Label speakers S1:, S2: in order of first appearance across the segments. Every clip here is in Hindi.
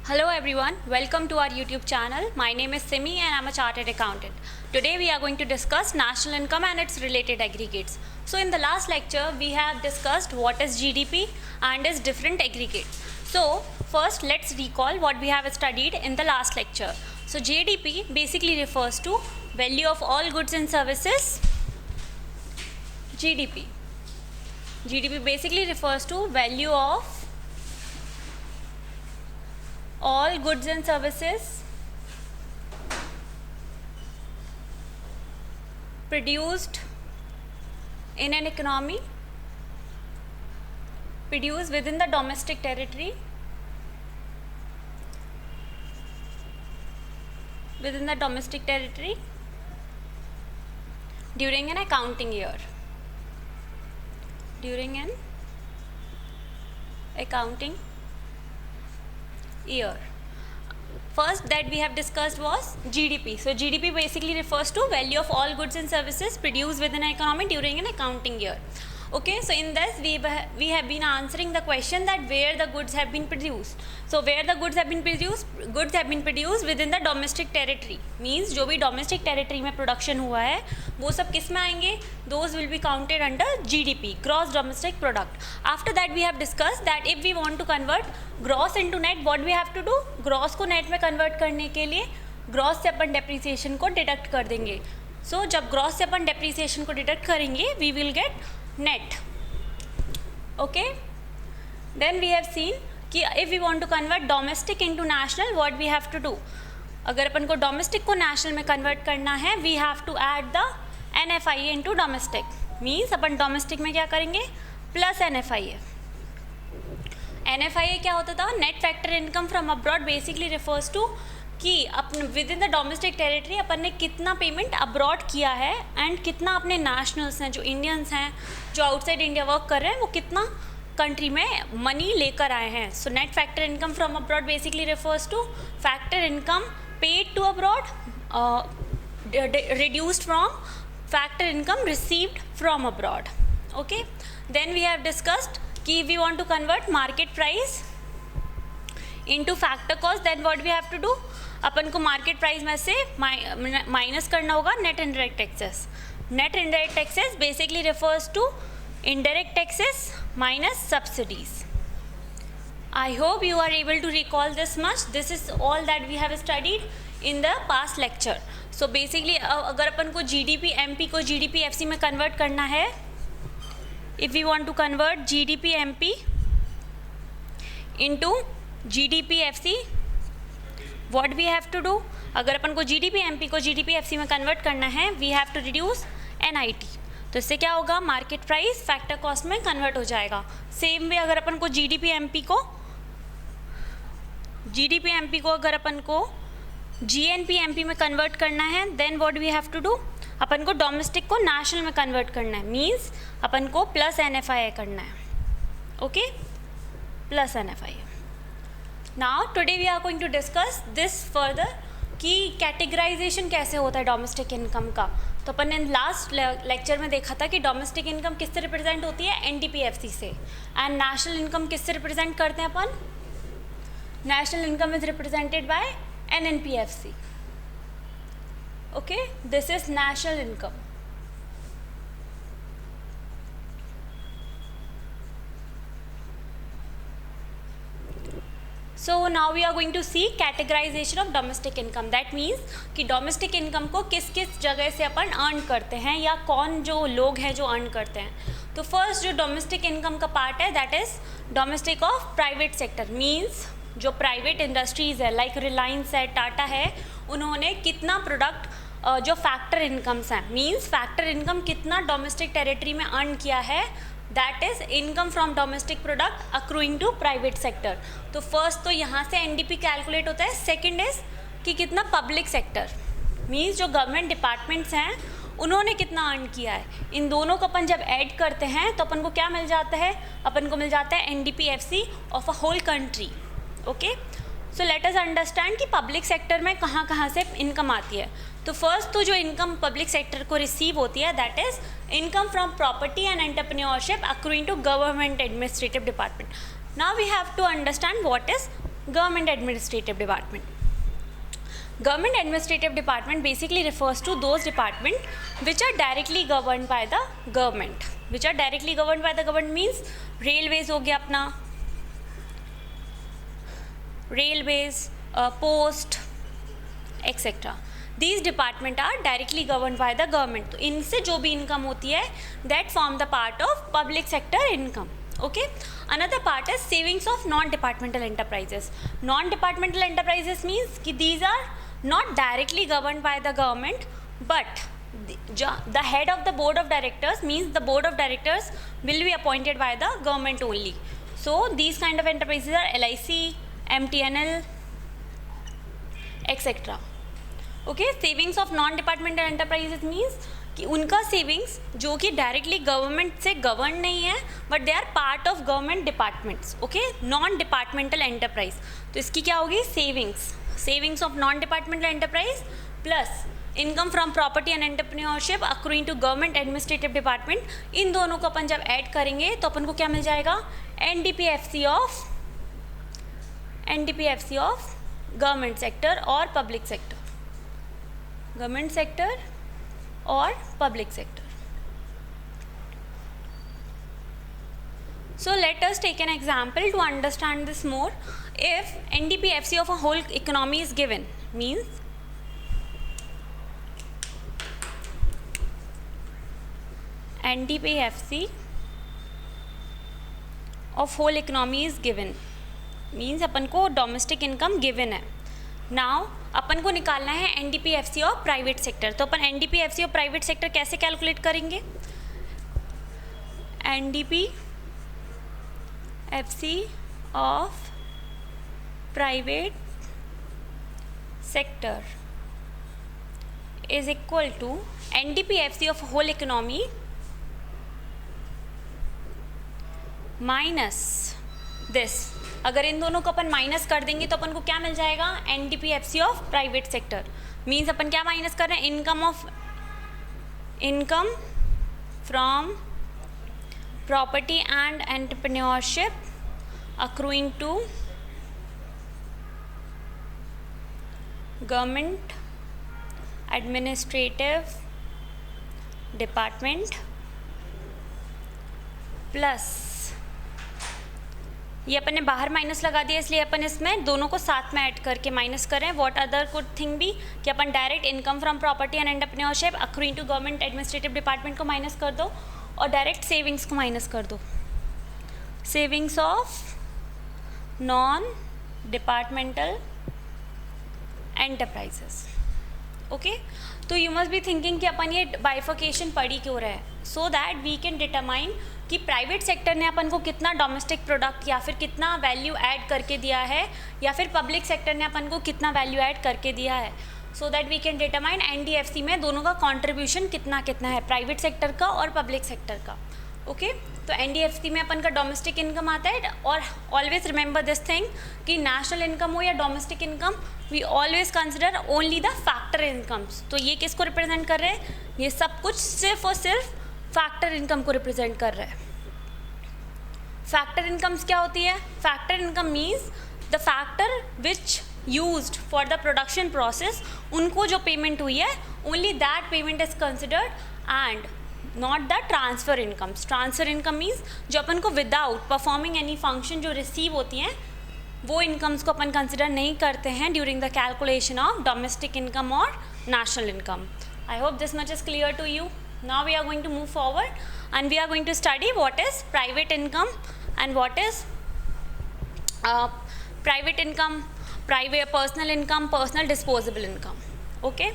S1: Hello everyone, welcome to our YouTube channel. My name is Simi and I'm a chartered accountant. Today we are going to discuss national income and its related aggregates. So in the last lecture we have discussed what is GDP and its different aggregates. So first let's recall what we have studied in the last lecture. So GDP basically refers to value of all goods and services. GDP basically refers to value of all goods and services produced in an economy, produced within the domestic territory, during an accounting year. First that we have discussed was GDP. So GDP basically refers to value of all goods and services produced within an economy during an accounting year. Okay, so in this we have been answering the question that where the goods have been produced. So where the goods have been produced within the domestic territory. Means जो भी domestic territory में production हुआ है वो सब किस में आएंगे? Those will be counted under GDP, gross domestic product. After that we have discussed that if we want to convert gross into net, what we have to do? Gross को net में convert करने के लिए gross से अपन depreciation को deduct कर देंगे. So जब gross से अपन depreciation को deduct करेंगे we will get net. Okay, then we have seen कि if we want to convert domestic into national, what we have to do? अगर अपन को domestic को national में convert करना है we have to add the NFIA into domestic. Means upon domestic में क्या करेंगे? Plus NFIA. NFIA क्या होता था? Net factor income from abroad basically refers to कि अपन within the domestic territory अपन ने कितना पेमेंट अब्रॉड किया है एंड कितना अपने नेशनल्स हैं जो इंडियंस हैं जो आउटसाइड इंडिया वर्क कर रहे हैं वो कितना कंट्री में मनी लेकर आए हैं. So net factor income from abroad basically refers to factor income paid to abroad reduced from factor income received from abroad. Okay, then we have discussed कि we want to convert market price into factor cost. Then what we have to do? अपन को मार्केट प्राइस में से माइनस करना होगा net indirect taxes. Net indirect taxes basically refers to indirect taxes minus subsidies. I hope you are able to recall this much. This is all that we have studied in the past lecture. So basically अगर अपन को GDP MP को GDP FC में कन्वर्ट करना है, if we want to convert GDP MP into GDP FC, what we have to do? अगर अपन को GDP MP को GDP FC में कन्वर्ट करना है we have to reduce NIT. तो इससे क्या होगा? मार्केट प्राइस फैक्टर कॉस्ट में कन्वर्ट हो जाएगा. सेम वे अगर अपन को GDP MP को अगर अपन को GNP MP में कन्वर्ट करना है then what we have to do? अपन को डोमेस्टिक को नेशनल में कन्वर्ट करना है. मीन्स अपन को प्लस NFIA करना है. Okay, plus NFIA. Now today we are going to discuss this further कि कैटेगराइजेशन कैसे होता है डोमेस्टिक इनकम का. तो अपन ने लास्ट लेक्चर में देखा था कि डोमेस्टिक इनकम किससे रिप्रेजेंट होती है? NDPFC से. एंड नेशनल इनकम किससे रिप्रेजेंट करते हैं अपन? National income is represented by NNPFC. Okay, this is national income. So now we are going to see categorization of domestic income. That means कि domestic income को किस किस जगह से अपन अर्न करते हैं या कौन जो लोग हैं जो अर्न करते हैं. तो फर्स्ट जो domestic income का पार्ट है that is domestic of private sector. Means जो प्राइवेट इंडस्ट्रीज़ है लाइक रिलायंस है, टाटा है, उन्होंने कितना प्रोडक्ट जो फैक्टर इनकम्स हैं मीन्स फैक्टर इनकम कितना डोमेस्टिक टेरिटरी में अर्न किया है, that is income from domestic product accruing to private sector. तो फर्स्ट तो यहाँ से NDP कैलकुलेट होता है. सेकंड इज़ कि कितना पब्लिक सेक्टर मीन्स जो गवर्नमेंट डिपार्टमेंट्स हैं उन्होंने कितना अर्न किया है. इन दोनों को अपन जब ऐड करते हैं तो अपन को क्या मिल जाता है? अपन को मिल जाता है NDPFC of a whole country. Okay, so let us understand कि पब्लिक सेक्टर में कहाँ कहाँ से इनकम आती है. तो फर्स्ट तो जो इनकम पब्लिक सेक्टर को रिसीव होती है that is income from property and entrepreneurship accruing to government administrative department. Now we have to understand what is Government Administrative Department. Government Administrative Department basically refers to those departments which are directly governed by the government. Which are directly governed by the government means railways हो गया अपना, railways, post, etc. These department are directly governed by the government. तो इनसे जो भी income होती है that form the part of public sector income. Okay. Another part is savings of non-departmental enterprises. Non-departmental enterprises means कि these are not directly governed by the government, but the head of the board of directors means the board of directors will be appointed by the government only. So these kind of enterprises are LIC, MTNL, etc. Okay, savings of non-departmental enterprises means कि उनका सेविंग्स जो कि डायरेक्टली गवर्नमेंट से गवर्न नहीं है but they are part of government departments. Okay, non departmental enterprise. तो इसकी क्या होगी? Savings of non departmental enterprise plus income from property and entrepreneurship accruing to government administrative department. इन दोनों को अपन जब ऐड करेंगे तो अपन को क्या मिल जाएगा? एनडीपीएफसी ऑफ गवर्नमेंट सेक्टर और public sector. Government sector or public sector. So let us take an example to understand this more. If NDPFC of a whole economy is given, means NDPFC of whole economy is given, means अपन को डोमेस्टिक इनकम गिवन है. नाउ अपन को निकालना है एनडीपीएफसी ऑफ प्राइवेट सेक्टर. तो अपन एनडीपीएफसी ऑफ प्राइवेट सेक्टर कैसे कैलकुलेट करेंगे? NDPFC of private sector is equal to NDPFC of whole economy minus this. अगर इन दोनों को अपन माइनस कर देंगे तो अपन को क्या मिल जाएगा? NDPFC of private sector. Means अपन क्या माइनस कर रहे हैं? Income from property and entrepreneurship accruing to government administrative department plus ये अपन ने बाहर माइनस लगा दिया इसलिए अपन इसमें दोनों को साथ में ऐड करके माइनस करें. व्हाट अदर कुड थिंग भी कि अपन direct income from property and entrepreneurship accruing to government administrative department को माइनस कर दो और डायरेक्ट सेविंग्स को माइनस कर दो. Savings of non departmental enterprises. Okay, तो यू मस्ट बी थिंकिंग कि अपन ये बाइफर्केशन पढ़ी क्यों रहे हैं, so that we can determine कि प्राइवेट सेक्टर ने अपन को कितना डोमेस्टिक प्रोडक्ट या फिर कितना वैल्यू ऐड करके दिया है या फिर पब्लिक सेक्टर ने अपन को कितना वैल्यू ऐड करके दिया है. So that we can determine NDFC में दोनों का कंट्रीब्यूशन कितना कितना है, प्राइवेट सेक्टर का और पब्लिक सेक्टर का. ओके, तो एनडीएफसी में अपन का डोमेस्टिक इनकम आता है. और ऑलवेज रिमेंबर दिस थिंग कि नेशनल इनकम हो या domestic income, we always consider only the factor incomes. तो ये किसको रिप्रेजेंट कर रहे हैं? ये सब कुछ सिर्फ और सिर्फ फैक्टर इनकम को रिप्रेजेंट कर रहा है. फैक्टर इनकम्स क्या होती है? Factor income means the factor which used for the production process, उनको जो पेमेंट हुई है only that payment is considered and not the transfer incomes. Transfer income means जो अपन को विदाउट परफॉर्मिंग एनी फंक्शन जो रिसीव होती हैं वो इनकम्स को अपन कंसिडर नहीं करते हैं during the calculation of domestic income और national income. I hope this much is clear to you. Now we are going to move forward and we are going to study what is private income and what is private income, private personal income, personal disposable income. Okay.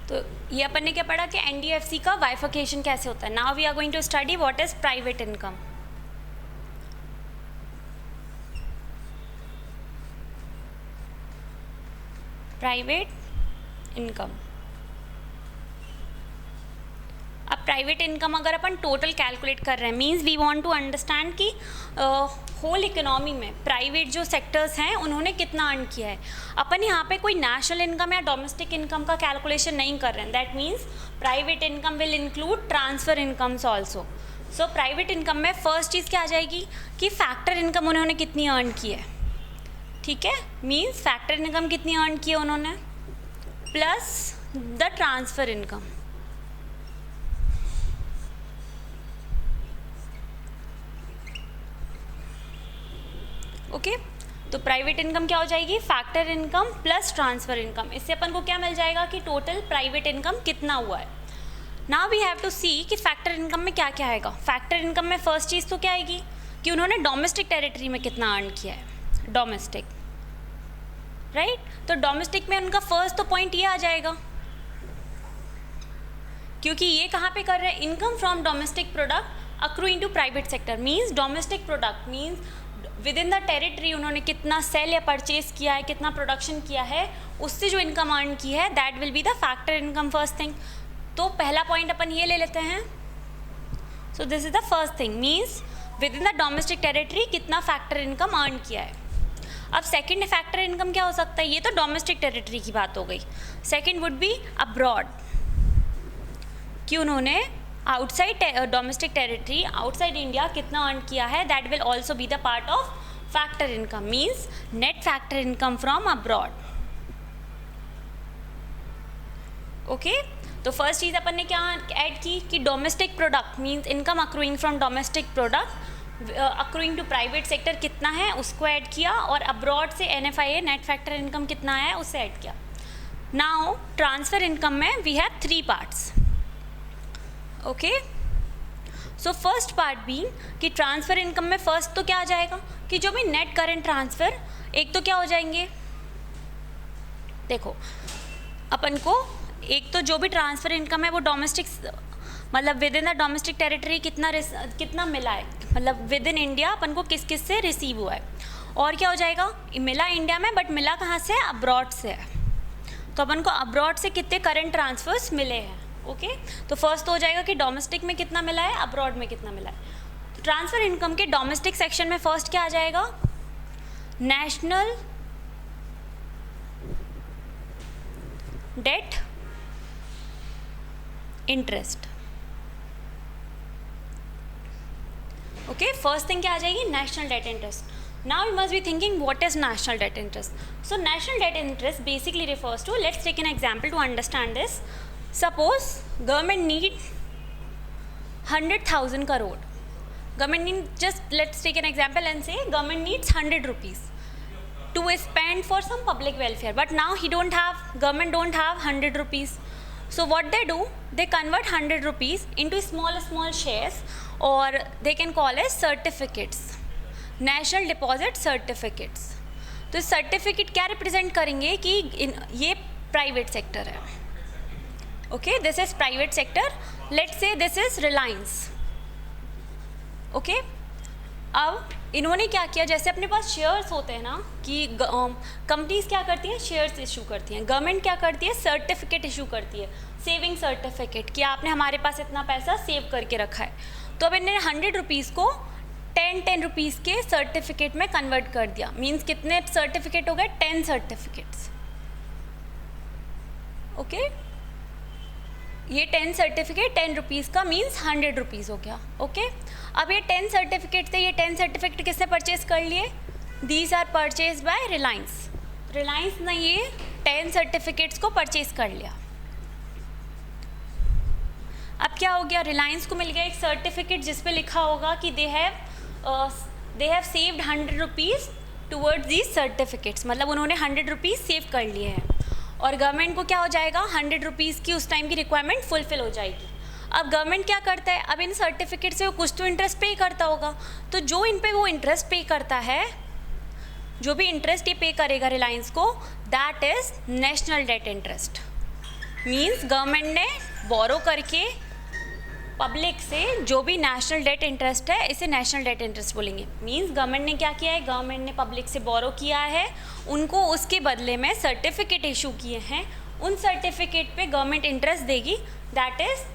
S1: तो ये अपन ने क्या पढ़ा कि एनडीएफसी का बाइफर्केशन कैसे होता है. Now we are going to study what is private income. Private income private income अगर अपन टोटल कैलकुलेट कर रहे हैं, means we want to understand कि होल इकोनॉमी में प्राइवेट जो सेक्टर्स हैं उन्होंने कितना अर्न किया है। अपन यहाँ पे कोई नेशनल इनकम या डोमेस्टिक इनकम का कैलकुलेशन नहीं कर रहे हैं। That means private income will include transfer incomes also. So private income में फर्स्ट चीज़ क्या आ जाएगी कि फैक्टर इनकम उन्होंने कितनी अर्न की है, ठीक है, मीन्स फैक्टर इनकम कितनी अर्न की है उन्होंने plus the transfer income. Okay तो प्राइवेट इनकम क्या हो जाएगी, factor income plus transfer income. इससे अपन को क्या मिल जाएगा कि टोटल प्राइवेट इनकम कितना हुआ है। नाउ वी हैव टू सी कि फैक्टर इनकम में क्या क्या आएगा। फैक्टर इनकम में फर्स्ट चीज़ तो क्या आएगी कि उन्होंने डोमेस्टिक टेरिटरी में कितना अर्न किया है, डोमेस्टिक, राइट। तो डोमेस्टिक में उनका फर्स्ट तो पॉइंट ये आ जाएगा क्योंकि ये कहाँ पे कर रहे हैं, income from domestic product accruing to private sector. Means domestic product means within the territory उन्होंने कितना सेल या परचेज किया है, कितना प्रोडक्शन किया है, उससे जो इनकम अर्न की है that will be the factor income first thing. तो पहला पॉइंट अपन ये ले लेते हैं। So this is the first thing, means within the domestic territory कितना फैक्टर इनकम अर्न किया है। अब सेकेंड फैक्टर इनकम क्या हो सकता है, ये तो डोमेस्टिक टेरिटरी की बात हो गई। सेकेंड वुड बी अब्रॉड, कि उन्होंने outside domestic territory outside India कितना अर्न किया है, that will also be the part of factor income, means net factor income from abroad. Okay तो फर्स्ट चीज़ अपन ने क्या ऐड की कि domestic product means income accruing from domestic product accruing to private sector कितना है उसको ऐड किया, और अब्रॉड से NFIA नेट फैक्टर इनकम कितना है उससे ऐड किया। नाउ ट्रांसफ़र इनकम में we have 3 parts. Okay so first part being कि ट्रांसफ़र इनकम में फर्स्ट तो क्या आ जाएगा कि जो भी नेट करेंट ट्रांसफ़र, एक तो क्या हो जाएंगे, देखो अपन को एक तो जो भी ट्रांसफ़र इनकम है वो डोमेस्टिक मतलब with in the domestic territory कितना मिला है, मतलब विद इन इंडिया अपन को किस किस से रिसीव हुआ है, और क्या हो जाएगा मिला इंडिया में बट मिला कहाँ से, अब्रॉड से है। तो अपन को अब्रॉड से कितने करंट ट्रांसफ़र्स मिले हैं। ओके तो फर्स्ट तो हो जाएगा कि डोमेस्टिक में कितना मिला है, अब्रॉड में कितना मिला है। तो ट्रांसफ़र इनकम के डोमेस्टिक सेक्शन में फर्स्ट क्या आ जाएगा, national debt interest. Okay first thing क्या आ जाएगी, national debt interest. Now you must be thinking what is national debt interest. So national debt interest basically refers to, let's take an example to understand this. Suppose government need 100,000 crore. Government need, just let's take an example and say government needs 100 rupees to spend for some public welfare. But now government don't have 100 rupees. So what they do, they convert 100 rupees into small shares, or they can call as certificates. National deposit certificates. तो सर्टिफिकेट क्या रिप्रेजेंट करेंगे कि ये प्राइवेट सेक्टर है। Okay this is private sector, let's say this is Reliance. Okay अब इन्होंने क्या किया, जैसे अपने पास शेयर्स होते हैं ना कि कंपनीज क्या करती हैं, शेयर्स इशू करती हैं, गवर्नमेंट क्या करती है, सर्टिफिकेट इशू करती है, सेविंग सर्टिफिकेट, कि आपने हमारे पास इतना पैसा सेव करके रखा है। तो अब इन्होंने 100 रुपीज़ को 10 रुपीज़ के सर्टिफिकेट में कन्वर्ट कर दिया। मीन्स कितने सर्टिफिकेट हो गए, 10 सर्टिफिकेट्स। ओके ये 10 सर्टिफिकेट 10 रुपीज़ का मीन्स 100 रुपीज़ हो गया। ओके अब ये 10 सर्टिफिकेट थे, ये 10 सर्टिफिकेट किसने परचेज कर लिए, these are purchase by Reliance. Reliance ने ये 10 सर्टिफिकेट्स को परचेज कर लिया। अब क्या हो गया, रिलायंस को मिल गया एक सर्टिफिकेट जिस पे लिखा होगा कि they have saved 100 rupees towards these certificates, मतलब उन्होंने 100 रुपीज़ सेव कर लिए हैं। और गवर्नमेंट को क्या हो जाएगा, 100 रुपीज़ की उस टाइम की रिक्वायरमेंट फुलफिल हो जाएगी। अब गवर्नमेंट क्या करता है, अब इन सर्टिफिकेट से वो कुछ तो इंटरेस्ट पे करता होगा, तो जो इन पे वो इंटरेस्ट पे करता है, जो भी इंटरेस्ट ये पे करेगा रिलायंस को, that is national debt interest. Means government ने बोरो करके पब्लिक से जो भी नेशनल डेट इंटरेस्ट है, इसे नेशनल डेट इंटरेस्ट बोलेंगे। मींस गवर्नमेंट ने क्या किया है, गवर्नमेंट ने पब्लिक से बोरो किया है, उनको उसके बदले में सर्टिफिकेट इशू किए हैं, उन सर्टिफिकेट पे गवर्नमेंट इंटरेस्ट देगी, दैट इज़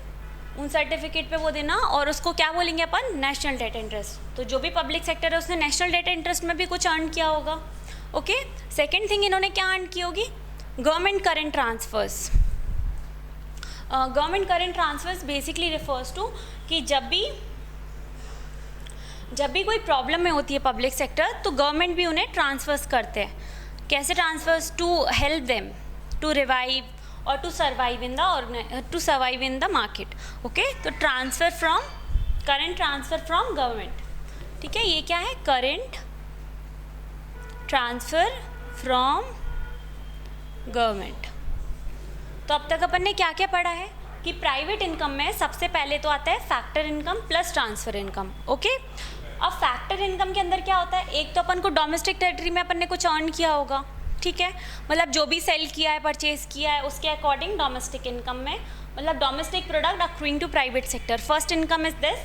S1: उन सर्टिफिकेट पे वो देना, और उसको क्या बोलेंगे अपन, नेशनल डेट इंटरेस्ट। तो जो भी पब्लिक सेक्टर है उसने नेशनल डेट इंटरेस्ट में भी कुछ अर्न किया होगा। ओके, सेकेंड थिंग इन्होंने क्या अर्न की होगी, government current transfers. Government current transfers basically refers to कि जब भी कोई प्रॉब्लम में होती है पब्लिक सेक्टर, तो गवर्नमेंट भी उन्हें ट्रांसफर्स करते हैं। कैसे transfers, to help them to revive और to survive in the market. Okay, तो करेंट ट्रांसफर फ्रॉम गवर्नमेंट, ठीक है, ये क्या है, करेंट ट्रांसफर फ्रॉम गवर्नमेंट। तो अब तक अपन ने क्या क्या पढ़ा है कि प्राइवेट इनकम में सबसे पहले तो आता है factor income plus transfer income. Okay, अब फैक्टर इनकम के अंदर क्या होता है, एक तो अपन को डोमेस्टिक टेरिटरी में अपन ने कुछ अर्न किया होगा, ठीक है, मतलब जो भी सेल किया है, परचेज किया है, उसके अकॉर्डिंग डोमेस्टिक इनकम में, मतलब domestic product accruing to private sector, first income is this.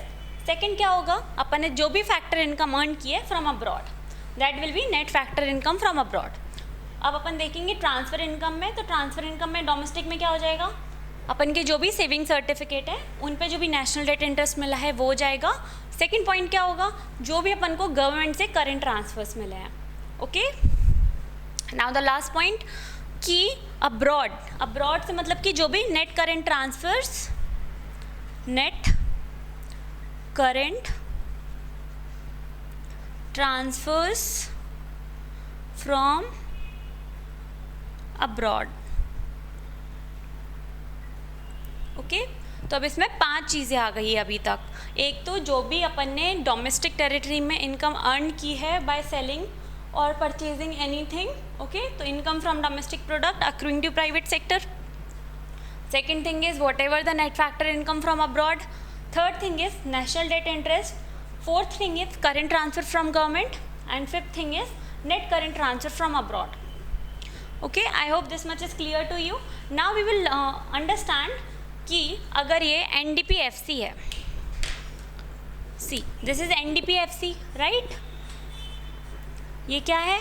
S1: Second क्या होगा, अपन ने जो भी फैक्टर इनकम अर्न की है from abroad, that will be net factor income from abroad. अब अपन देखेंगे ट्रांसफर इनकम में, तो ट्रांसफर इनकम में डोमेस्टिक में क्या हो जाएगा, अपन के जो भी सेविंग सर्टिफिकेट है उन पे जो भी नेशनल डेट इंटरेस्ट मिला है वो हो जाएगा। सेकंड पॉइंट क्या होगा, जो भी अपन को गवर्नमेंट से करेंट ट्रांसफर्स मिले हैं। Okay, now the last point कि अब्रॉड से मतलब कि जो भी net current transfers from abroad. Okay, तो अब इसमें 5 चीज़ें आ गई है अभी तक। एक तो जो भी अपन ने डोमेस्टिक टेरिटरी में इनकम अर्न की है बाय सेलिंग और परचेजिंग एनीथिंग, ओके, तो income from domestic product accruing to private sector. Second thing is whatever the net factor income from abroad. Third thing is national debt interest. Fourth thing is current transfer from government, and fifth thing is net current transfer from abroad. Okay, I hope this much is clear to you. Now we will understand कि अगर ये NDPFC है, see this is NDPFC, right, ये क्या है,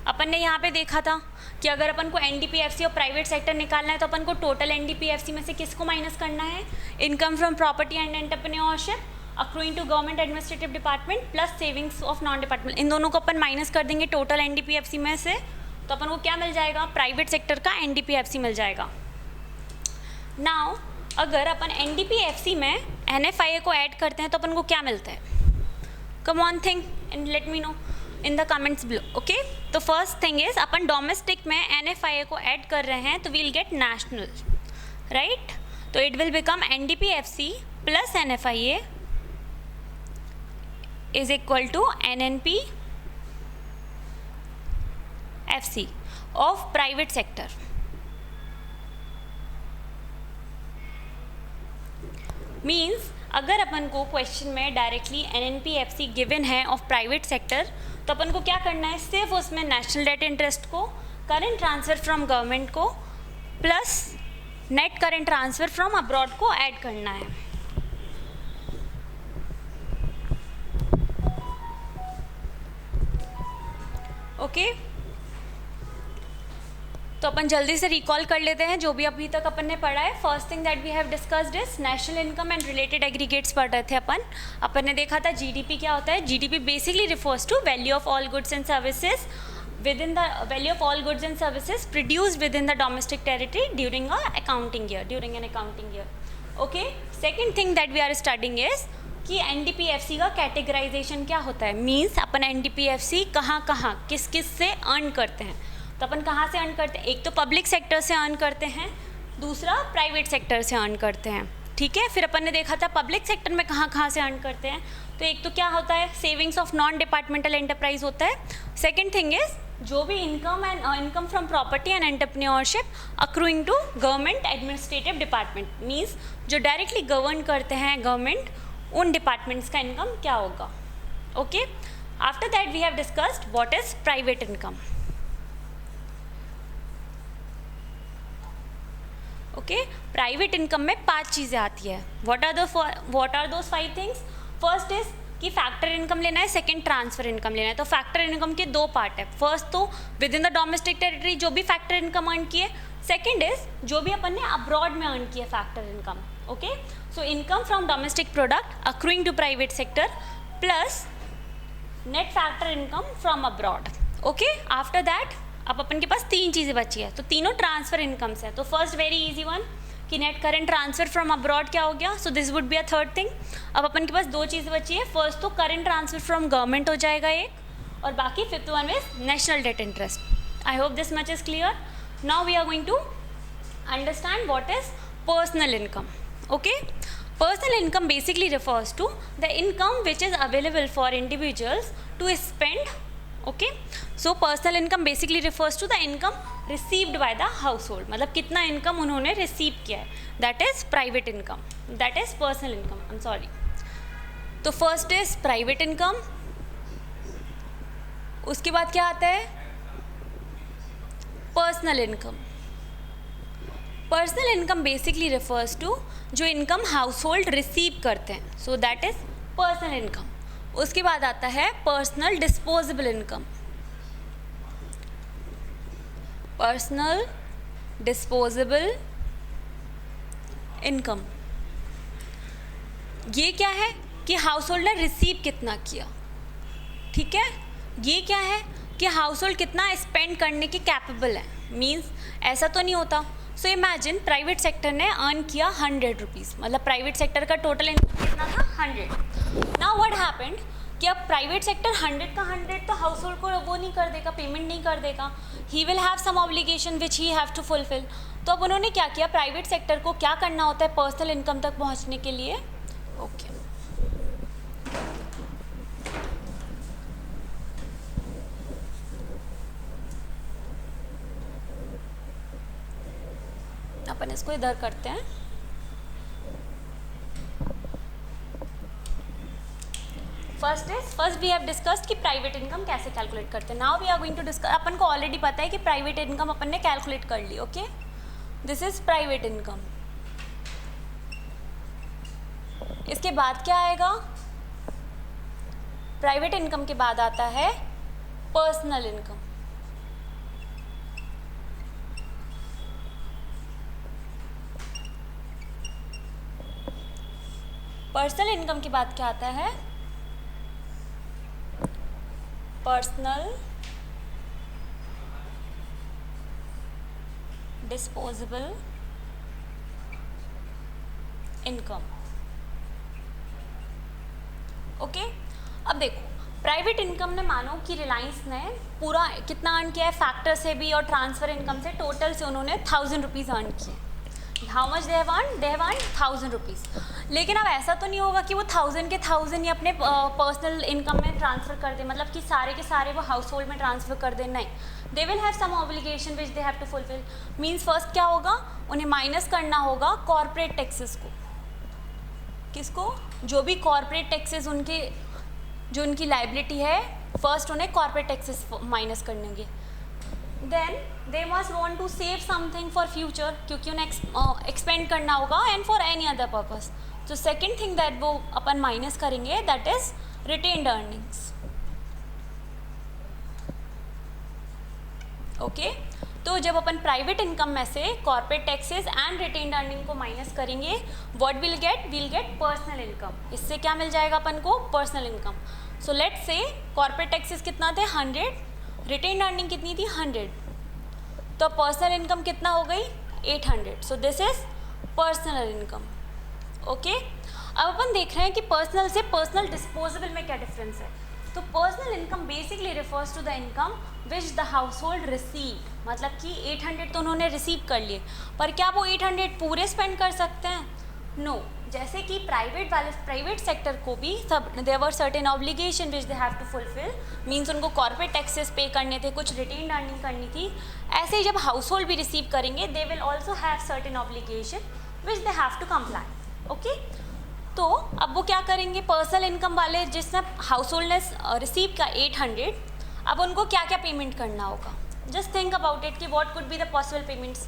S1: अपन ने यहाँ पे देखा था कि अगर अपन को NDPFC और प्राइवेट सेक्टर निकालना है तो अपन को टोटल NDPFC में से किसको माइनस करना है, income from property and entrepreneurship accruing to government administrative department plus savings of non department, इन दोनों को अपन माइनस कर देंगे टोटल NDPFC में से, तो अपन को क्या मिल जाएगा, प्राइवेट सेक्टर का NDPFC मिल जाएगा। नाउ अगर अपन NDPFC में NFIA को ऐड करते हैं तो अपन को क्या मिलता है, come on think and let me know in the comments below. Okay, तो फर्स्ट थिंग इज अपन डोमेस्टिक में NFIA को ऐड कर रहे हैं तो वील गेट नेशनल, राइट, तो it will become NDPFC plus NFIA is equal to NNPFC of private sector. Means अगर अपन को क्वेश्चन में डायरेक्टली NNPFC गिवन है ऑफ प्राइवेट सेक्टर, तो अपन को क्या करना है, सिर्फ उसमें नेशनल डेट इंटरेस्ट को, करेंट ट्रांसफर फ्रॉम गवर्नमेंट को plus net current transfer from abroad को ऐड करना है। ओके, तो अपन जल्दी से रिकॉल कर लेते हैं जो भी अभी तक अपन ने पढ़ा है। First thing that we have discussed is national income and related aggregates पढ़ रहे थे अपन ने देखा था GDP क्या होता है। GDP basically refers to value of all goods and services within the value of all goods and services produced within the domestic territory during an accounting year. Okay, second thing that we are studying is कि NDPFC का कैटेगराइजेशन क्या होता है, मीन्स अपन NDPFC कहाँ किस से अर्न करते हैं। तो अपन कहाँ से अर्न करते हैं, एक तो पब्लिक सेक्टर से अर्न करते हैं, दूसरा प्राइवेट सेक्टर से अर्न करते हैं, ठीक है। फिर अपन ने देखा था पब्लिक सेक्टर में कहाँ से अर्न करते हैं, तो एक तो क्या होता है, savings of non departmental enterprise होता है। सेकेंड थिंग इज जो भी income from property and entrepreneurship accruing to government administrative department, means जो डायरेक्टली गवर्न करते हैं गवर्नमेंट, उन डिपार्टमेंट्स का इनकम क्या होगा। Okay, after that we have discussed what is private income. Okay, private income में 5 चीज़ें आती है। What are those 5 things. First is कि फैक्टर इनकम लेना है, सेकंड ट्रांसफर इनकम लेना है। तो फैक्टर इनकम के 2 पार्ट है। फर्स्ट तो with in the domestic territory जो भी फैक्टर इनकम अर्न की है, सेकेंड इज जो भी अपन ने अब्रॉड में अर्न किया factor income. Okay, so income from domestic product accruing to private sector plus net factor income from abroad. Okay, after that अब अपन के पास तीन चीज़ें बची है, तो तीनों ट्रांसफर इनकम्स है. तो फर्स्ट वेरी इजी वन कि net current transfer from abroad क्या हो गया, so this would be a third thing. अब अपन के पास दो चीज़ें बची है, फर्स्ट तो करेंट ट्रांसफर फ्रॉम गवर्नमेंट हो जाएगा एक, और बाकी fifth one is national debt interest. I hope this much is clear. Now we are going to understand what is personal income. Okay, personal income basically refers to the income which is available for individuals to spend. Okay, so personal income basically refers to the income received by the household. मतलब कितना इनकम उन्होंने रिसीव किया है, that is private income, that is personal income. I'm sorry. तो first is private income, उसके बाद क्या आता है personal income. Personal income basically refers to जो इनकम हाउस होल्ड रिसीव करते हैं, so that is personal income. उसके बाद आता है personal disposable income. Personal disposable income ये क्या है कि हाउस होल्ड ने रिसीव कितना किया. ठीक है, ये क्या है कि हाउस होल्ड कितना स्पेंड करने के कैपेबल है. मीन्स ऐसा तो नहीं होता. सो इमेजिन प्राइवेट सेक्टर ने अर्न किया 100 रुपीज़, मतलब प्राइवेट सेक्टर का टोटल इनकम कितना था 100. नाउ व्हाट हैपेंड कि अब प्राइवेट सेक्टर 100 का 100 तो हाउस होल्ड को वो नहीं कर देगा, पेमेंट नहीं कर देगा. He will have some obligation which he have to fulfil. तो अब उन्होंने क्या किया, प्राइवेट सेक्टर को क्या करना होता है पर्सनल इनकम तक पहुँचने के लिए. ओके, अपन इसको इधर करते हैं. फर्स्ट वी हैव डिस्कस्ड कि प्राइवेट इनकम कैसे कैलकुलेट करते हैं. Now we are going to discuss, अपन को ऑलरेडी पता है कि प्राइवेट इनकम अपन ने कैलकुलेट कर ली. Okay, this is private income. इसके बाद क्या आएगा, प्राइवेट इनकम के बाद आता है पर्सनल इनकम. पर्सनल इनकम के बाद क्या आता है, पर्सनल डिस्पोजेबल इनकम. ओके, अब देखो प्राइवेट इनकम ने मानो कि रिलायंस ने पूरा कितना अर्न किया है फैक्टर से भी और ट्रांसफर इनकम से, टोटल से उन्होंने 1000 रुपीज़ अर्न किए. How much they have earn 1000 rupees. लेकिन अब ऐसा तो नहीं होगा कि वो 1000 के 1000 ही अपने पर्सनल इनकम में ट्रांसफ़र कर दे, मतलब कि सारे के सारे वो हाउस होल्ड में ट्रांसफ़र कर दे. नहीं, they will have some obligation which they have to fulfil. Means first क्या होगा, उन्हें माइनस करना होगा कॉर्पोरेट टैक्सेस को. किसको, जो भी कॉर्पोरेट टैक्सेस उनके जो उनकी लाइबिलिटी है, फर्स्ट उन्हें कॉर्पोरेट टैक्सेस माइनस करने होंगे. Then they must want to save something for future, क्योंकि उन्हें एक्सपेंड करना होगा and for any other purpose. तो सेकेंड थिंग दैट वो अपन माइनस करेंगे that is retained earnings. Okay, तो जब अपन प्राइवेट इनकम में से corporate taxes and retained earning को माइनस करेंगे, what will get personal income. इससे क्या मिल जाएगा अपन को, personal income. So let's say corporate taxes कितना थे 100, रिटेन्ड अर्निंग कितनी थी 100, तो पर्सनल इनकम कितना हो गई 800. So this is personal income. Okay, अब अपन देख रहे हैं कि पर्सनल से पर्सनल डिस्पोजेबल में क्या डिफरेंस है. तो personal income basically refers to the income which the household receive. मतलब कि 800 तो उन्होंने रिसीव कर लिए, पर क्या वो 800 पूरे स्पेंड कर सकते हैं, नो. जैसे कि प्राइवेट सेक्टर को भी सब there were certain obligation which they have to fulfil. Means उनको कॉर्पोरेट टैक्सेस पे करने थे, कुछ रिटेन्ड अर्निंग करनी थी. ऐसे ही जब हाउस होल्ड भी रिसीव करेंगे, they will also have certain obligation which they have to comply. Okay, तो अब वो क्या करेंगे, पर्सनल इनकम वाले जिसने हाउस होल्ड ने रिसीव का 800, अब उनको क्या क्या पेमेंट करना होगा. जस्ट थिंक अबाउट इट कि what could be the possible payments.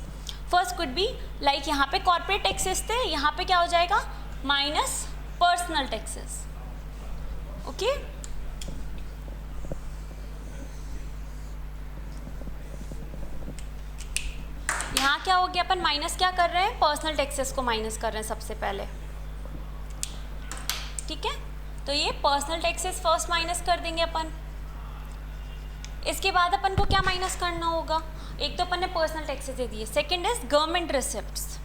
S1: First could be like यहाँ पे कॉर्पोरेट टैक्सेस थे, यहाँ पे क्या हो जाएगा माइनस पर्सनल टैक्सेस. ओके, यहाँ क्या हो गया, अपन माइनस क्या कर रहे हैं, पर्सनल टैक्सेस को माइनस कर रहे हैं सबसे पहले, ठीक है। तो ये पर्सनल टैक्सेस फर्स्ट माइनस कर देंगे अपन। इसके बाद अपन को क्या माइनस करना होगा, एक तो अपन ने पर्सनल टैक्सेस दे दिए, second is government receipts.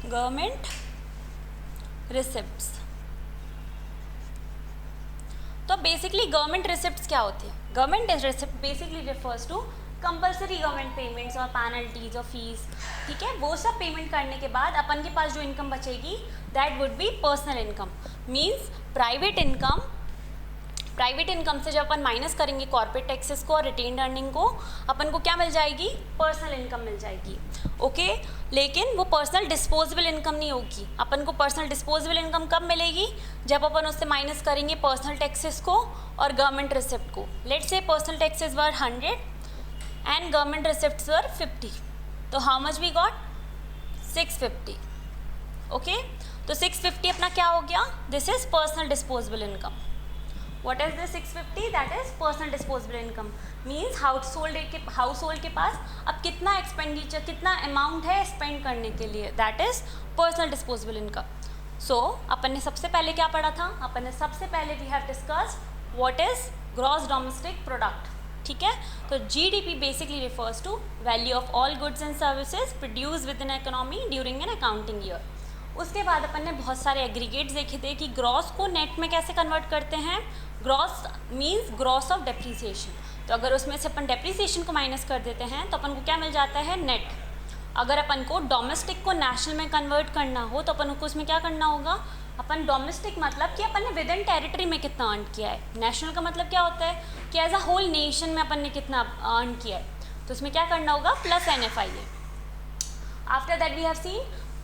S1: Government receipts, तो बेसिकली गवर्नमेंट रिसिप्ट्स क्या होती है, government receipt basically refers to compulsory government payments और पेनल्टीज और फीस, ठीक है। वो सब पेमेंट करने के बाद अपन के पास जो इनकम बचेगी that would be personal income. Means private income, private income से जब अपन माइनस करेंगे कॉर्पोरेट टैक्सेस को और रिटेन्ड अर्निंग को, अपन को क्या मिल जाएगी, पर्सनल इनकम मिल जाएगी, ओके। लेकिन वो पर्सनल डिस्पोजेबल इनकम नहीं होगी। अपन को पर्सनल डिस्पोजेबल इनकम कब मिलेगी, जब अपन उससे माइनस करेंगे पर्सनल टैक्सेस को और गवर्नमेंट रिसिप्ट को। Let's say personal taxes were 100 and government receipts were 50, तो how much we got, 650, okay। तो 650 अपना क्या हो गया, this is personal disposable income। what is this 650, that is personal disposable income, means household के पास अब कितना एक्सपेंडिचर, कितना अमाउंट है स्पेंड करने के लिए, that is personal disposable income। so अपन ने सबसे पहले क्या पढ़ा था, अपन ने सबसे पहले we have discussed what is gross domestic product, ठीक है। तो GDP basically refers to value of all goods and services produce within economy during an accounting year. उसके बाद अपन ने बहुत सारे एग्रीगेट्स देखे थे कि ग्रॉस को नेट में कैसे कन्वर्ट करते हैं। Gross means gross of depreciation, तो अगर उसमें से अपन डेप्रीसिएशन को माइनस कर देते हैं तो अपन को क्या मिल जाता है, नेट। अगर अपन को डोमेस्टिक को नेशनल में कन्वर्ट करना हो तो अपन को उसमें क्या करना होगा, अपन डोमेस्टिक मतलब कि अपन ने विद इन टेरिटरी में कितना अर्न किया है, नेशनल का मतलब क्या होता है कि एज अ होल नेशन में अपन ने कितना अर्न किया है, तो उसमें क्या करना होगा, plus NFIA। After that we have seen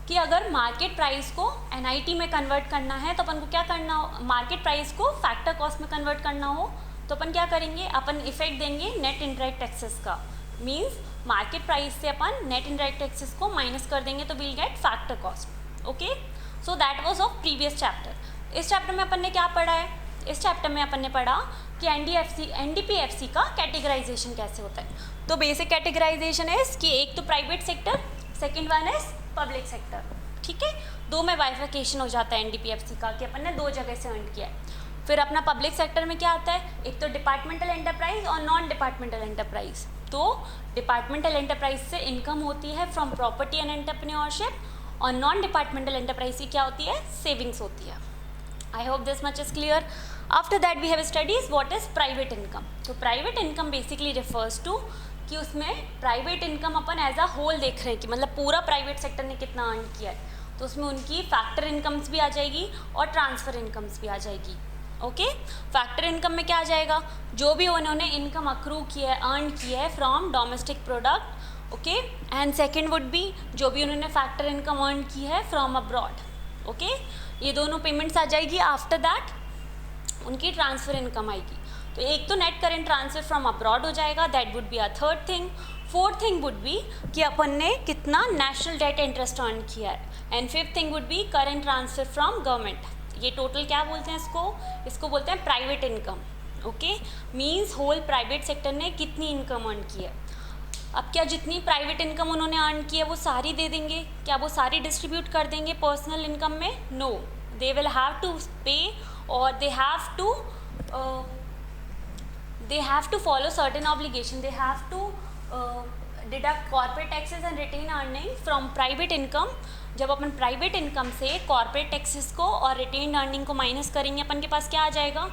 S1: कि अगर मार्केट प्राइस को NIT में कन्वर्ट करना है तो अपन को क्या करना हो, मार्केट प्राइस को फैक्टर कॉस्ट में कन्वर्ट करना हो तो अपन क्या करेंगे, अपन इफेक्ट देंगे नेट इनडायरेक्ट टैक्सेस का। मीन्स मार्केट प्राइस से अपन नेट इनडायरेक्ट टैक्सेस को माइनस कर देंगे तो will get factor cost, okay. So that was of previous chapter. इस चैप्टर में अपन ने क्या पढ़ा है, इस चैप्टर में अपन ने पढ़ा कि NDPFC का कैटेगराइजेशन कैसे होता है। तो बेसिक कैटेगराइजेशन इज कि एक तो private sector, second one is public sector, ठीक है। दो में बाइफर्केशन हो जाता है NDPFC का कि अपन ने दो जगह से अर्न किया है। फिर अपना पब्लिक सेक्टर में क्या आता है, एक तो डिपार्टमेंटल एंटरप्राइज और नॉन डिपार्टमेंटल एंटरप्राइज। तो डिपार्टमेंटल एंटरप्राइज से इनकम होती है फ्रॉम प्रॉपर्टी एंड एंटरप्रेन्योरशिप, और नॉन डिपार्टमेंटल एंटरप्राइज की क्या होती है, सेविंग्स होती है। I hope this much is clear. After that we have studies what is private income. तो private income basically refers to कि उसमें प्राइवेट इनकम अपन एज अ होल देख रहे हैं कि मतलब पूरा प्राइवेट सेक्टर ने कितना अर्न किया है, तो उसमें उनकी फैक्टर इनकम्स भी आ जाएगी और ट्रांसफ़र इनकम्स भी आ जाएगी, ओके। फैक्टर इनकम में क्या आ जाएगा, जो भी उन्होंने इनकम अक्रू किया है, अर्न किया है from domestic product, okay. And second would be जो भी उन्होंने फैक्टर इनकम अर्न की है फ्रॉम अब्रॉड, ओके। ये दोनों पेमेंट्स आ जाएगी। आफ्टर दैट उनकी ट्रांसफ़र इनकम आएगी। तो एक तो net current transfer from abroad हो जाएगा, that would be a third thing. Fourth thing would B कि अपन ने कितना नेशनल डेट इंटरेस्ट अर्न किया है, and fifth thing would be current transfer from government. ये टोटल क्या बोलते हैं इसको बोलते हैं private income, okay. Means whole private sector ने कितनी इनकम अर्न की है। अब क्या जितनी प्राइवेट इनकम उन्होंने अर्न की है वो सारी दे देंगे, क्या वो सारी डिस्ट्रीब्यूट कर देंगे पर्सनल इनकम में? No, they will have to pay और they have to follow certain obligation. They have to deduct corporate taxes and retain earning from private income. जब अपन प्राइवेट इनकम से कॉर्पोरेट टैक्सेस को और रिटेन अर्निंग को माइनस करेंगे, अपन के पास क्या आ जाएगा?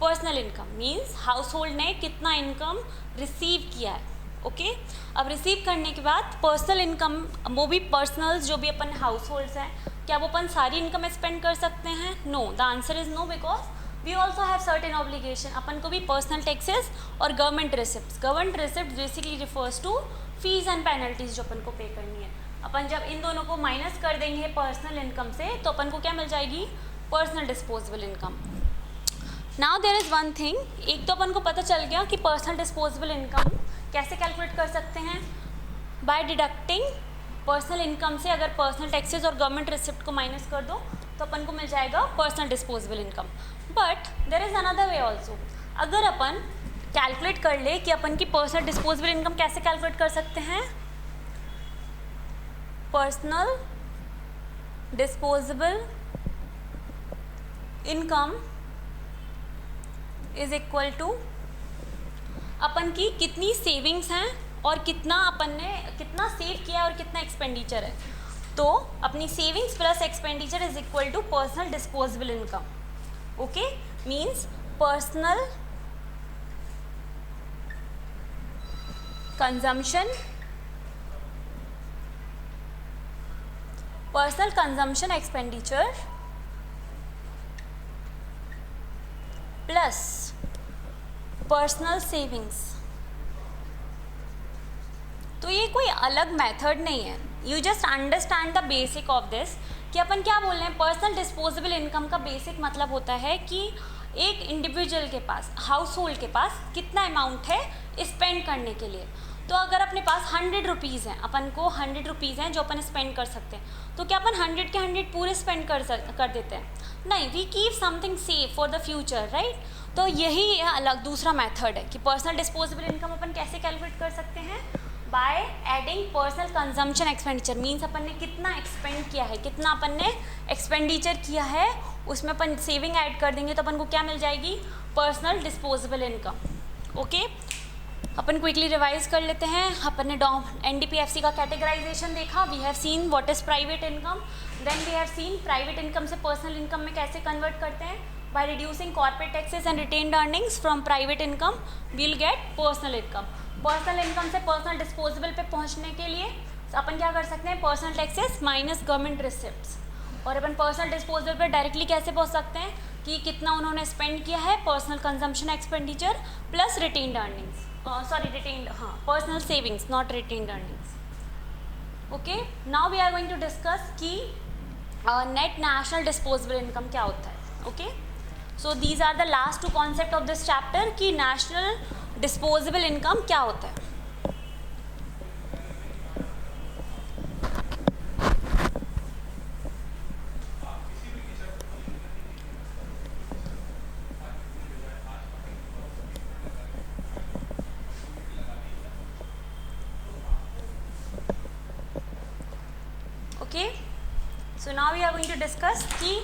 S1: Personal income. Means house hold ने कितना इनकम रिसीव किया है, ओके। अब रिसीव करने के बाद पर्सनल इनकम, वो भी पर्सनल्स जो भी अपन हाउस होल्ड्स हैं, क्या वो अपन सारी इनकम स्पेंड कर सकते हैं? No, the answer is no, because we also have certain obligation. अपन को भी पर्सनल टैक्सेस और government receipt basically refers to fees and penalties जो अपन को पे करनी है। अपन जब इन दोनों को माइनस कर देंगे पर्सनल इनकम से, तो अपन को क्या मिल जाएगी? Personal disposable income. Now there is one thing, एक तो अपन को पता चल गया कि पर्सनल डिस्पोजेबल इनकम कैसे कैलकुलेट कर सकते हैं, बाय डिडक्टिंग पर्सनल इनकम से अगर पर्सनल टैक्सेस और गवर्नमेंट रिसिप्ट को माइनस कर दो तो अपन को मिल जाएगा personal disposable income. But there is another way also. अगर अपन कैलकुलेट कर ले कि अपन की पर्सनल डिस्पोजेबल इनकम कैसे कैलकुलेट कर सकते हैं. Personal disposable income is equal to अपन की कितनी सेविंग्स हैं और कितना अपन ने कितना सेव किया और कितना एक्सपेंडिचर है. तो अपनी savings plus expenditure is equal to personal disposable income. Okay, means personal consumption expenditure plus personal savings. तो ये कोई अलग मेथड नहीं है. You just understand the basic of this कि अपन क्या बोल रहे हैं. पर्सनल डिस्पोजेबल इनकम का बेसिक मतलब होता है कि एक इंडिविजुअल के पास, हाउस होल्ड के पास कितना अमाउंट है स्पेंड करने के लिए. तो अगर अपने पास 100 रुपीज़ हैं, अपन को 100 रुपीज़ हैं जो अपन स्पेंड कर सकते हैं, तो क्या अपन 100 के 100 पूरे स्पेंड कर देते हैं? नहीं, we keep something save for the future, right. तो यही अलग दूसरा मेथड है कि पर्सनल डिस्पोजेबल इनकम अपन कैसे कैलकुलेट कर सकते हैं. By adding personal consumption expenditure. Means अपन ने कितना एक्सपेंड किया है, कितना अपन ने एक्सपेंडिचर किया है, उसमें अपन सेविंग ऐड कर देंगे तो अपन को क्या मिल जाएगी? Personal disposable income. ओके, अपन क्विकली रिवाइज कर लेते हैं. अपन ने NDPFC का कैटेगराइजेशन देखा. We have seen what is private income. Then we have seen private income से पर्सनल इनकम में कैसे कन्वर्ट करते हैं. By reducing corporate taxes and retained earnings from private income we will get personal income. Personal income से पर्सनल डिस्पोजेबल पे पहुंचने के लिए अपन क्या कर सकते हैं? Personal taxes minus government receipts. और अपन पर्सनल डिस्पोजेबल पे डायरेक्टली कैसे पहुंच सकते हैं कि कितना उन्होंने स्पेंड किया है, personal consumption expenditure plus retained earnings. Personal savings, not retained earnings. Okay, now we are going to discuss कि नेट नेशनल डिस्पोजेबल इनकम क्या होता है. Okay, so these are the last two concept of this chapter कि नेशनल डिस्पोजेबल इनकम क्या होता है. Okay, so now we are going to discuss कि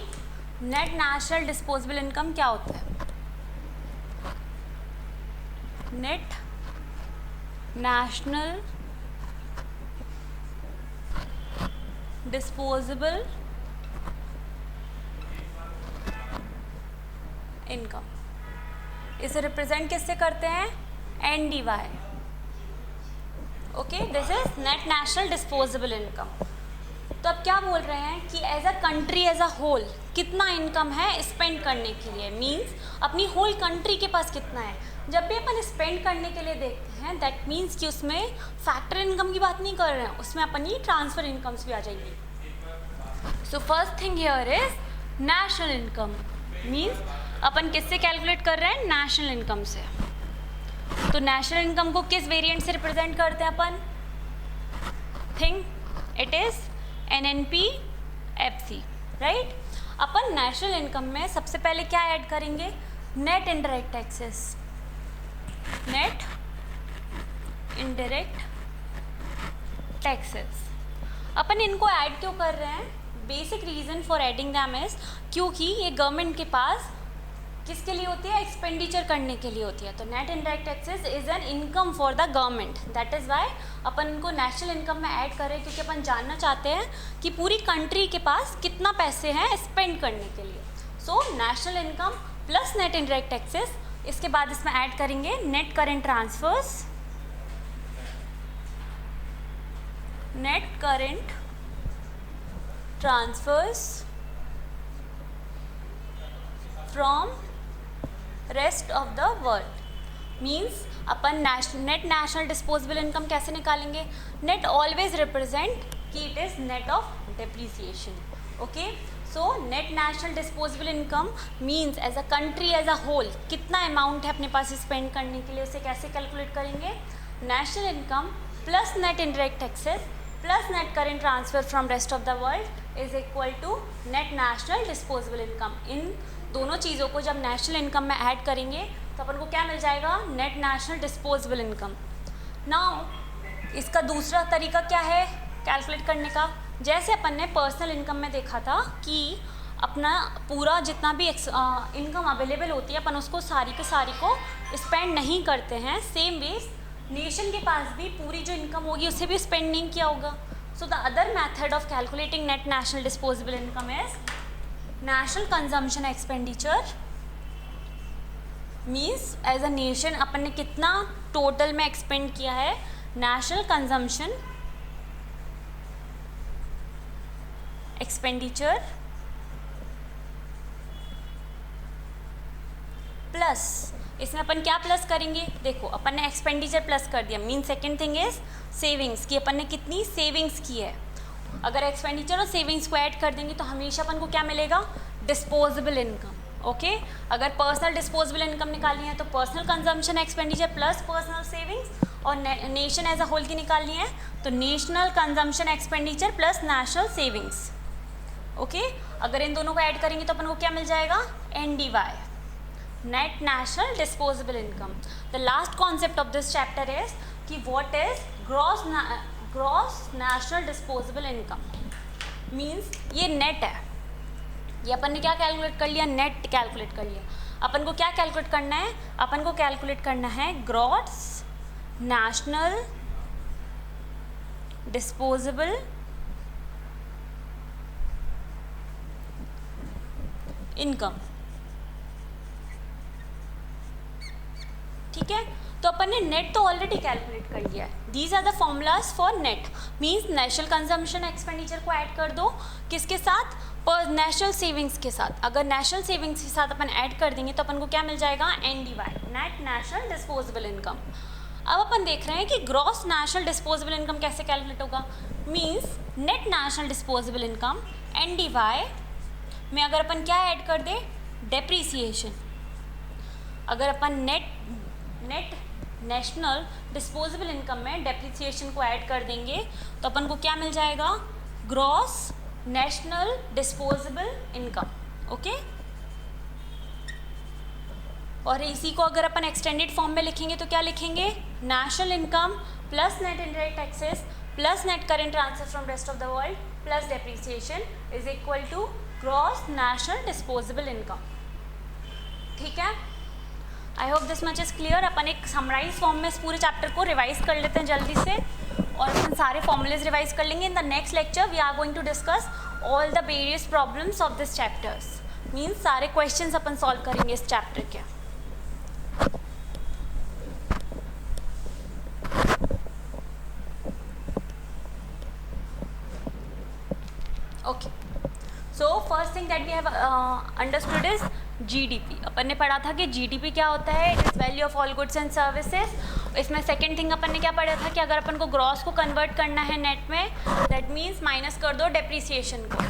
S1: नेट नेशनल डिस्पोजेबल इनकम क्या होता है. नेट नेशनल डिस्पोजेबल इनकम, इसे रिप्रेजेंट किससे करते हैं? NDY. Okay, this is net national disposable income. तो अब क्या बोल रहे हैं कि as a country as a whole कितना इनकम है स्पेंड करने के लिए. मीन्स अपनी होल कंट्री के पास कितना है. जब भी अपन स्पेंड करने के लिए देखते हैं दैट मीन्स कि उसमें फैक्टर इनकम की बात नहीं कर रहे हैं, उसमें अपनी ट्रांसफ़र इनकम्स भी आ जाएंगी. So first thing here is national income. Means अपन किससे कैलकुलेट कर रहे हैं? नेशनल इनकम से. तो नेशनल इनकम को किस वेरिएंट से रिप्रेजेंट करते हैं अपन? Think it is NNPFC, right. अपन नेशनल इनकम में सबसे पहले क्या ऐड करेंगे? Net indirect taxes. Net indirect taxes अपन इनको ऐड क्यों कर रहे हैं? Basic reason for adding them is क्योंकि ये गवर्नमेंट के पास किसके लिए होती है? एक्सपेंडिचर करने के लिए होती है. तो net indirect taxes is an income for the government. That is why अपन इनको नेशनल इनकम में ऐड करें, क्योंकि अपन जानना चाहते हैं कि पूरी कंट्री के पास कितना पैसे हैं स्पेंड करने के लिए. So national income plus net indirect taxes. इसके बाद इसमें ऐड करेंगे net current transfers. Net current transfers from rest of the world. Means अपन नेट नेशनल डिस्पोजेबल इनकम कैसे निकालेंगे? नेट ऑलवेज रिप्रेजेंट कि it is net of depreciation. Okay, so net national disposable income means as a country as a whole कितना अमाउंट है अपने पास स्पेंड करने के लिए, उसे कैसे कैलकुलेट करेंगे? National income plus net indirect taxes plus net current transfer from rest of the world is equal to net national disposable income. इन दोनों चीज़ों को जब नेशनल इनकम में ऐड करेंगे तो अपन को क्या मिल जाएगा, net national disposable income. Now इसका दूसरा तरीका क्या है कैलकुलेट करने का, जैसे अपन ने पर्सनल इनकम में देखा था कि अपना पूरा जितना भी इनकम अवेलेबल होती है अपन उसको सारी के सारी को स्पेंड नहीं करते हैं, सेम वे नेशन के पास भी पूरी जो इनकम होगी उससे भी स्पेंड नहीं किया होगा। So the other method of calculating net national disposable income is national consumption expenditure, means as a nation अपन ने कितना टोटल में एक्सपेंड किया है, नेशनल कंजम्पशन एक्सपेंडिचर प्लस, इसमें अपन क्या प्लस करेंगे, देखो अपन ने एक्सपेंडिचर प्लस कर दिया, mean second thing is savings कि अपन ने कितनी सेविंग्स की है। अगर एक्सपेंडिचर और सेविंग्स को ऐड कर देंगे तो हमेशा अपन को क्या मिलेगा, डिस्पोजेबल इनकम। ओके, अगर पर्सनल डिस्पोजेबल इनकम निकालनी है तो personal consumption expenditure plus personal savings, और नेशन एज अ होल की निकालनी है तो national consumption expenditure plus national savings. Okay, अगर इन दोनों को ऐड करेंगे तो अपन को क्या मिल जाएगा, NDY, net national disposable income. The last concept of this chapter is कि what is gross national disposable income, means ये नेट है, ये अपन ने क्या कैलकुलेट कर लिया, नेट कैलकुलेट कर लिया। अपन को क्या कैलकुलेट करना है, अपन को कैलकुलेट करना है ग्रॉस नेशनल डिस्पोजेबल इनकम। ठीक है, तो अपन ने नेट तो ऑलरेडी कैलकुलेट कर लिया है। These are the formulas for net, means national consumption expenditure को ऐड कर दो किसके साथ, पर नेशनल सेविंग्स के साथ। अगर नेशनल सेविंग्स के साथ अपन ऐड कर देंगे तो अपन को क्या मिल जाएगा, NDY, net national disposable income. अब अपन देख रहे हैं कि ग्रॉस नेशनल डिस्पोजेबल इनकम कैसे कैलकुलेट होगा, means net national disposable income NDY में अगर अपन क्या ऐड कर दे, डेप्रीसिएशन। अगर अपन नेट नेशनल डिस्पोजेबल इनकम में डेप्रीसिएशन को ऐड कर देंगे तो अपन को क्या मिल जाएगा, gross national disposable income. Okay, और इसी को अगर अपन एक्सटेंडेड फॉर्म में लिखेंगे तो क्या लिखेंगे, national income plus net indirect taxes plus net current transfer from rest of the world plus depreciation is equal to gross national disposable income. ठीक है, I hope this much is clear. अपन एक समराइज फॉर्म में इस पूरे चैप्टर को रिवाइज कर लेते हैं जल्दी से, और अपन सारे फॉर्मूलेज रिवाइज कर लेंगे। In the next lecture we are going to discuss all the various problems of this chapters, means सारे क्वेश्चंस अपन सॉल्व करेंगे इस चैप्टर के। Okay, so first thing that we have understood is GDP। अपन ने पढ़ा था कि GDP क्या होता है, it is value of all goods and services. इसमें सेकंड थिंग अपन ने क्या पढ़ा था कि अगर अपन को ग्रॉस को कन्वर्ट करना है नेट में, दैट मीन्स माइनस कर दो डेप्रीसिएशन को।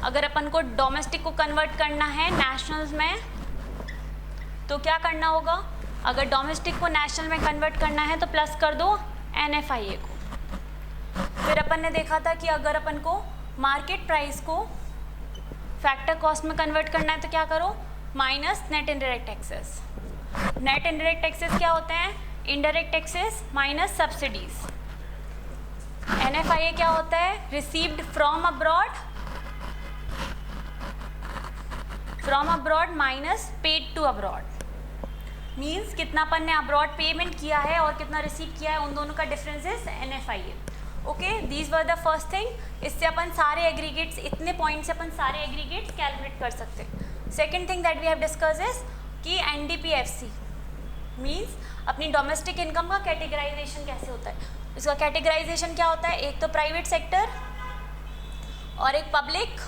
S1: अगर अपन को डोमेस्टिक को कन्वर्ट करना है नेशनल्स में तो क्या करना होगा, अगर डोमेस्टिक को नेशनल में कन्वर्ट करना है तो प्लस कर दो NFIA को। फिर अपन ने देखा था कि अगर अपन को मार्केट प्राइस को फैक्टर कॉस्ट में कन्वर्ट करना है तो क्या करो, minus net indirect taxes. Net indirect taxes क्या होते हैं, indirect taxes minus subsidies. NFIA क्या होता है, received from abroad minus paid to abroad. Means कितना अपन ने अब्रॉड पेमेंट किया है और कितना रिसीव किया है, उन दोनों का difference is NFIA। Okay, these were the first thing. इससे अपन सारे एग्रीगेट्स, इतने पॉइंट से अपन सारे एग्रीगेट्स कैलकुलेट कर सकते हैं। Second thing that we have discuss is कि NDPFC मीन्स अपनी डोमेस्टिक इनकम का कैटेगराइजेशन कैसे होता है। इसका कैटेगराइजेशन क्या होता है, एक तो प्राइवेट सेक्टर और एक पब्लिक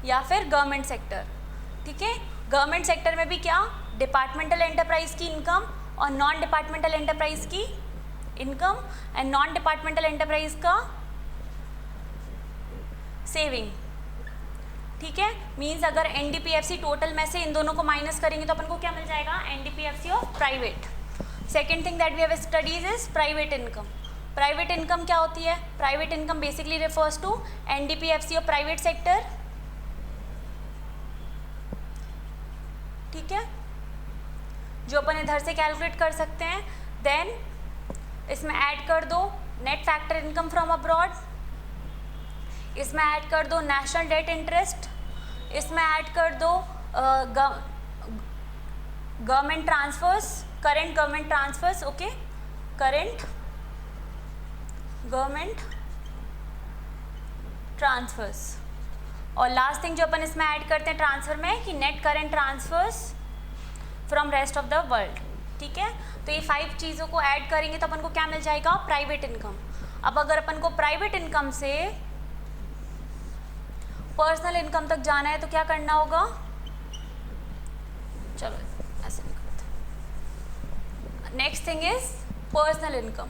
S1: या फिर गवर्नमेंट सेक्टर। ठीक है, गवर्नमेंट सेक्टर में भी क्या, डिपार्टमेंटल एंटरप्राइज की इनकम और नॉन डिपार्टमेंटल एंटरप्राइज की income, and non departmental enterprise का सेविंग। ठीक है, मीन्स अगर NDPFC टोटल में से इन दोनों को माइनस करेंगे तो अपन को क्या मिल जाएगा, NDPFC of private. Second thing that we have studies is private income. Private income क्या होती है, private income basically refers to NDPFC of private sector ठीक है, जो अपन इधर से कैलकुलेट कर सकते हैं। देन इसमें ऐड कर दो net factor income from abroad, इसमें ऐड कर दो नेशनल डेट इंटरेस्ट, इसमें ऐड कर दो government transfers, current government transfers, okay, current government transfers. और लास्ट थिंग जो अपन इसमें ऐड करते हैं ट्रांसफर में कि net current transfers from rest of the world, ठीक है। तो ये 5 चीज़ों को ऐड करेंगे तो अपन को क्या मिल जाएगा, प्राइवेट इनकम। अब अगर अपन को प्राइवेट इनकम से पर्सनल इनकम तक जाना है तो क्या करना होगा, चलो ऐसे करते हैं। Next thing is personal income.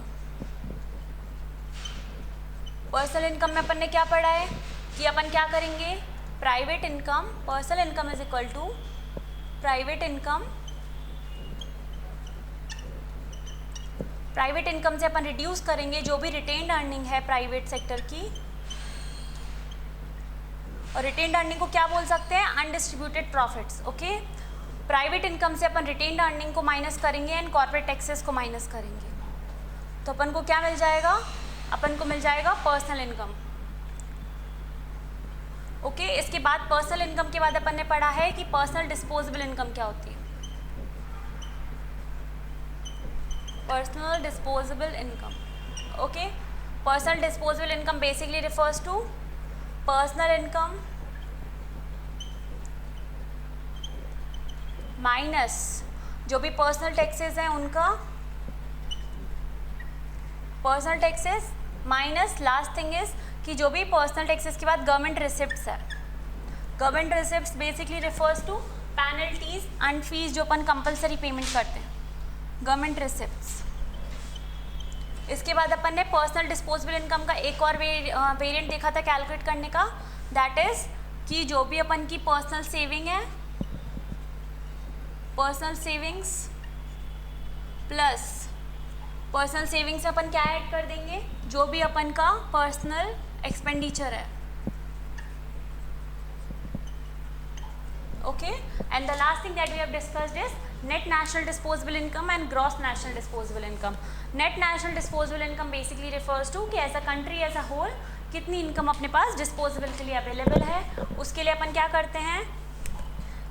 S1: Personal income में अपन ने क्या पढ़ा है कि अपन क्या करेंगे, private income, personal income is equal to private income. Private income से अपन रिड्यूस करेंगे जो भी रिटेन्ड अर्निंग है प्राइवेट सेक्टर की, और रिटेन्ड अर्निंग को क्या बोल सकते हैं, undistributed profits, okay. Private income से अपन रिटेन्ड अर्निंग को माइनस करेंगे एंड कॉर्पोरेट टैक्सेस को माइनस करेंगे, तो अपन को क्या मिल जाएगा, अपन को मिल जाएगा पर्सनल इनकम, ओके। इसके बाद पर्सनल इनकम के बाद अपन ने पढ़ा है कि पर्सनल डिस्पोजेबल इनकम क्या होती है। Personal disposable income, okay. Personal disposable income basically refers to personal income minus जो भी पर्सनल टैक्सेस हैं उनका, personal taxes minus last thing is कि जो भी पर्सनल टैक्सेस के बाद गवर्नमेंट रिसिप्ट्स है। Government receipts basically refers to penalties and fees जो अपन कंपलसरी पेमेंट करते हैं, गवर्नमेंट रिसिप्ट्स। इसके बाद अपन ने पर्सनल डिस्पोजेबल इनकम का एक और वेरिएंट देखा था कैलकुलेट करने का, दैट इज कि जो भी अपन की पर्सनल सेविंग है, personal savings plus personal savings से अपन क्या ऐड कर देंगे, जो भी अपन का पर्सनल एक्सपेंडिचर है, okay. And the last thing that we have discussed is net national disposable income and gross national disposable income. Net national disposable income basically refers to कि as a country as a whole कितनी इनकम अपने पास डिस्पोजेबल के लिए अवेलेबल है। उसके लिए अपन क्या करते हैं,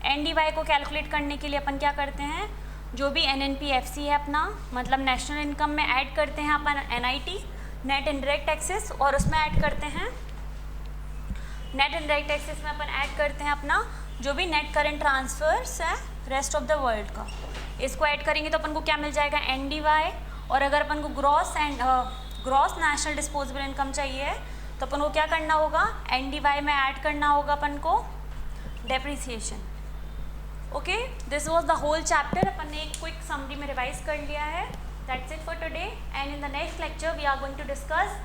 S1: NDY को कैलकुलेट करने के लिए अपन क्या करते हैं, जो भी NNPFC है अपना, मतलब नेशनल इनकम में ऐड करते हैं अपन NIT, नेट इनडायरेक्ट टैक्सेस, और उसमें ऐड करते हैं नेट इनडायरेक्ट टैक्सेस में अपन ऐड करते हैं अपना जो भी नेट करेंट ट्रांसफर्स है रेस्ट ऑफ द वर्ल्ड का। इसको ऐड करेंगे तो अपन को क्या मिल जाएगा, NDY। और अगर अपन को ग्रॉस नेशनल डिस्पोजेबल इनकम चाहिए तो अपन को क्या करना होगा, NDY में ऐड करना होगा अपन को depreciation, okay. This was the whole chapter, अपन ने एक क्विक समरी में रिवाइज कर लिया है। That's it for today, and in the next lecture we are going to discuss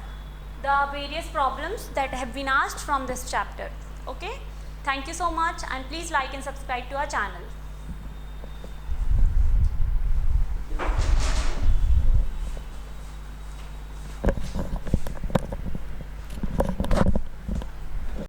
S1: the various problems that have been asked from this chapter, okay. Thank you so much, and please like and subscribe to our channel.